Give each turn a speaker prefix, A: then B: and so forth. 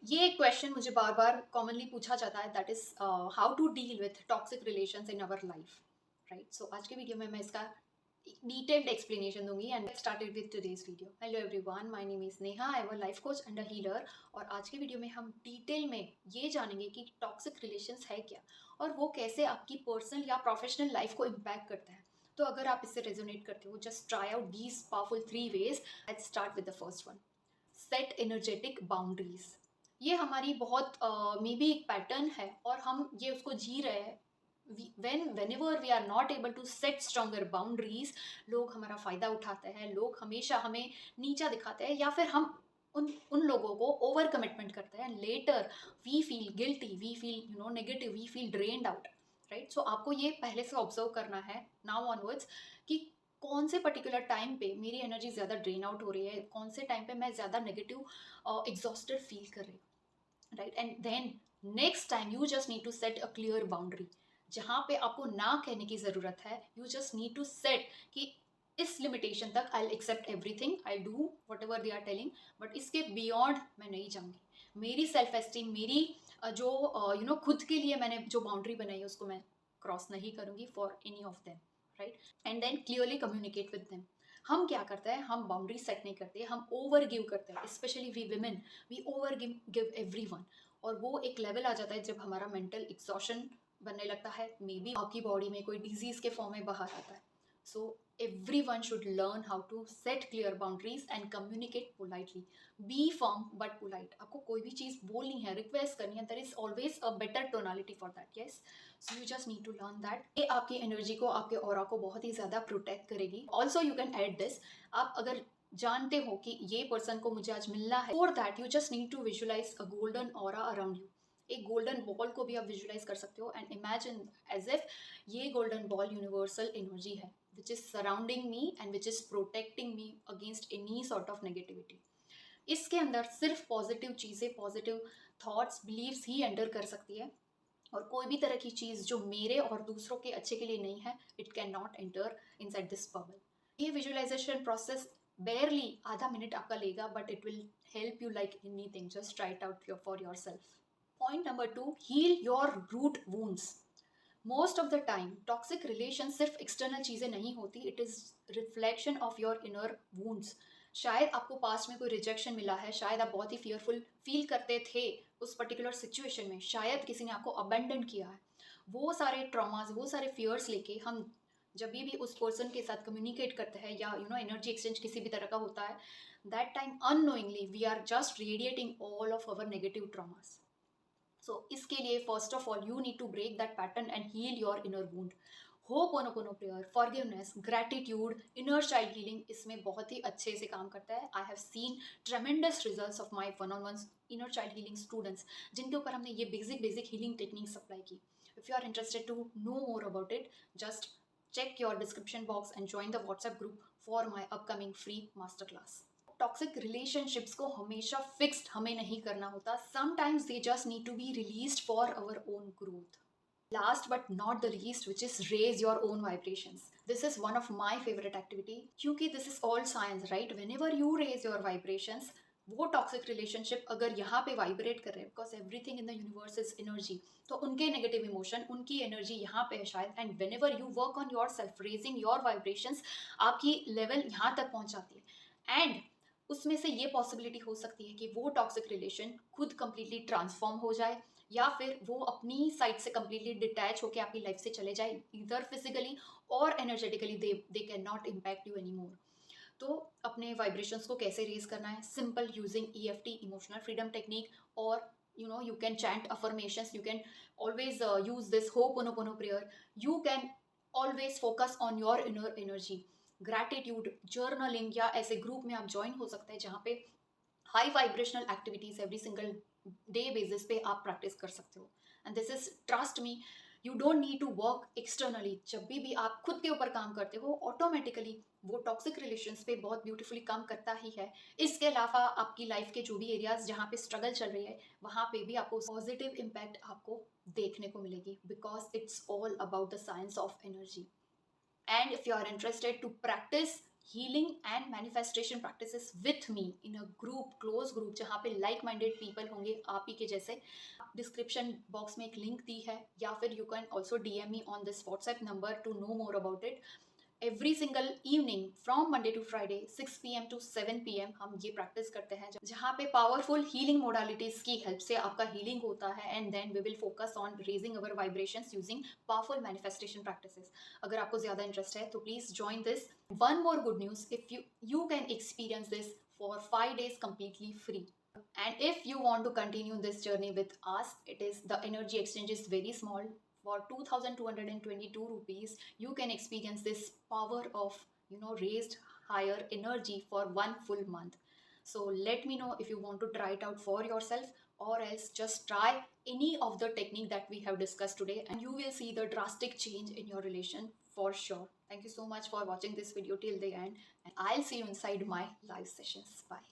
A: ये एक क्वेश्चन मुझे बार बार कॉमनली पूछा जाता है, that is how to deal with toxic relations in our life, right? सो आज के वीडियो में मैं इसका डिटेल्ड एक्सप्लेनेशन दूंगी and started with today's video. Hello everyone, my name is Neha, I am a life coach and a healer. और आज के video में हम डिटेल में ये जानेंगे कि टॉक्सिक रिलेशंस है क्या और वो कैसे आपकी पर्सनल या प्रोफेशनल लाइफ को इम्पैक्ट करता है। तो अगर आप इससे रेजोनेट करते हो, just try out these powerful 3 ways। Let's start with the first one, set energetic boundaries. ये हमारी बहुत मे बी एक पैटर्न है और हम ये उसको जी रहे हैं। whenever we are not able to set stronger boundaries, लोग हमारा फ़ायदा उठाते हैं, लोग हमेशा हमें नीचा दिखाते हैं या फिर हम उन लोगों को ओवर कमिटमेंट करते हैं। Later we feel guilty, we feel negative, we feel drained out, right? So आपको ये पहले से ऑब्जर्व करना है नाउ ऑनवर्ड्स कि कौन से पर्टिकुलर टाइम पे मेरी एनर्जी ज़्यादा ड्रेन आउट हो रही है, कौन से टाइम पे मैं ज़्यादा नेगेटिव एग्जॉस्टेड फील कर रही हूँ, right? And then next time you just need to set a clear boundary. जहाँ पे आपको ना कहने की ज़रूरत है, you just need to set कि इस लिमिटेशन तक I accept everything, I do whatever they are telling, but इसके बियॉन्ड मैं नहीं जाऊँगी। मेरी सेल्फ एस्टीम, मेरी जो खुद के लिए मैंने जो बाउंड्री बनाई है उसको मैं क्रॉस नहीं करूँगी for any of them, right? And then clearly communicate with them. हम क्या करते हैं, हम बाउंड्री सेट नहीं करते, हम ओवर गिव करते हैं। Specially we women, we over give everyone. और वो एक लेवल आ जाता है जब हमारा मेंटल एग्जॉशन बनने लगता है, मे बी आपकी बॉडी में कोई डिजीज के फॉर्म में बाहर आता है। सो everyone should learn how to set clear boundaries and communicate politely. Be firm but polite. आपको कोई भी चीज़ बोलनी है, रिक्वेस्ट करनी है, there is always a better tonality for that. Yes, so you just need to learn that. ये आपकी energy को, आपके ऑरा को बहुत ही ज़्यादा प्रोटेक्ट करेगी। Also you can add this, आप अगर जानते हो कि ये पर्सन को मुझे आज मिलना है, for that you just need to visualise a golden aura around you. एक गोल्डन बॉल को भी आप विजुअलाइज कर सकते हो एंड इमेजिन एज इफ ये गोल्डन बॉल यूनिवर्सल एनर्जी है which is surrounding me and which is protecting me against any sort of negativity. इसके अंदर सिर्फ पॉजिटिव चीज़ें, पॉजिटिव थॉट्स, बिलीव्स ही एंटर कर सकती है और कोई भी तरह की चीज़ जो मेरे और दूसरों के अच्छे के लिए नहीं है, it can not enter inside this bubble. ये विजुअलाइजेशन प्रोसेस बेयरली आधा मिनट आपका लेगा, but it will help you like anything. Just try it out for yourself. Point number 2, heal your root wounds. Most of the time toxic relation सिर्फ external चीज़ें नहीं होती, it is reflection of your inner wounds. शायद आपको past में कोई rejection मिला है, शायद आप बहुत ही फियरफुल फील करते थे उस पर्टिकुलर सिचुएशन में, शायद किसी ने आपको अबेंडन किया है। वो सारे ट्रॉमास, वो सारे फियर्स लेके हम जब भी उस पर्सन के साथ कम्युनिकेट करते हैं या एनर्जी एक्सचेंज किसी भी तरह का होता है, that time unknowingly we are just radiating all of our negative traumas. So इसके लिए first of all you need to break that pattern and heal your inner wound. Ho'oponopono prayer, forgiveness, gratitude, inner child healing इसमें बहुत ही अच्छे से काम करता है। I have seen tremendous results of my one on one inner child healing students, जिनके ऊपर हमने ये basic basic healing techniques apply की। If you are interested to know more about it, just check your description box and join the WhatsApp group for my upcoming free masterclass. Toxic relationships को हमेशा fixed हमें नहीं करना होता, sometimes they just need to be released for our own growth. Last but not the least, which is raise your own vibrations. This is one of my favorite activity क्योंकि this is all science, right? Whenever you raise your vibrations, वो toxic relationship अगर यहाँ पे vibrate कर रहे हैं, because everything in the universe is energy, तो उनके नेगेटिव इमोशन, उनकी एनर्जी यहाँ पे है शायद। And when ever you work on your self, raising your vibrations, आपकी लेवल यहाँ तक पहुँच जाती है। एंड उसमें से ये पॉसिबिलिटी हो सकती है कि वो टॉक्सिक रिलेशन खुद कंप्लीटली ट्रांसफॉर्म हो जाए या फिर वो अपनी साइड से कंप्लीटली डिटैच होकर आपकी लाइफ से चले जाए, इधर फिजिकली और energetically they can not impact you any more. तो अपने वाइब्रेशंस को कैसे रेज करना है? Simple, using EFT, emotional freedom technique, और you can chant affirmations, you can always use this ho'oponopono prayer, you can always focus on your inner energy, gratitude, journaling, या ऐसे group में आप ज्वाइन हो सकते हैं जहाँ पे high vibrational activities every single day basis पे आप प्रैक्टिस कर सकते हो। And this is, trust me, you don't need to work externally. जब भी आप खुद के ऊपर काम करते हो, ऑटोमेटिकली वो टॉक्सिक रिलेशंस पे बहुत ब्यूटीफुली काम करता ही है। इसके अलावा आपकी लाइफ के जो भी एरियाज जहाँ पे स्ट्रगल चल रही है, वहाँ पे भी आपको पॉजिटिव इम्पैक्ट आपको देखने को मिलेगी, because it's all about the science of energy. And if you are interested to practice healing and manifestation practices with me in a group, close group, जहाँ पे like minded people होंगे आप ही के जैसे. डिस्क्रिप्शन बॉक्स में एक link दी है, या फिर you can also DM me on this WhatsApp number to know more about it. Every single evening from Monday to Friday 6 PM to 7 PM हम ये प्रैक्टिस करते हैं, जहाँ पे पावरफुल हीलिंग मोडालिटीज की हेल्प से आपका हीलिंग होता है. And then we will focus on raising our vibrations using powerful manifestation practices. अगर आपको ज़्यादा इंटरेस्ट है तो please join this. One more good news, if you can experience this for 5 days completely free. And if you want to continue this journey with us, it is the energy exchange is very small. For 2222 rupees you can experience this power of raised higher energy for 1 full month. So let me know if you want to try it out for yourself, or else just try any of the technique that we have discussed today and you will see the drastic change in your relation for sure. Thank you so much for watching this video till the end, and I'll see you inside my live sessions. Bye.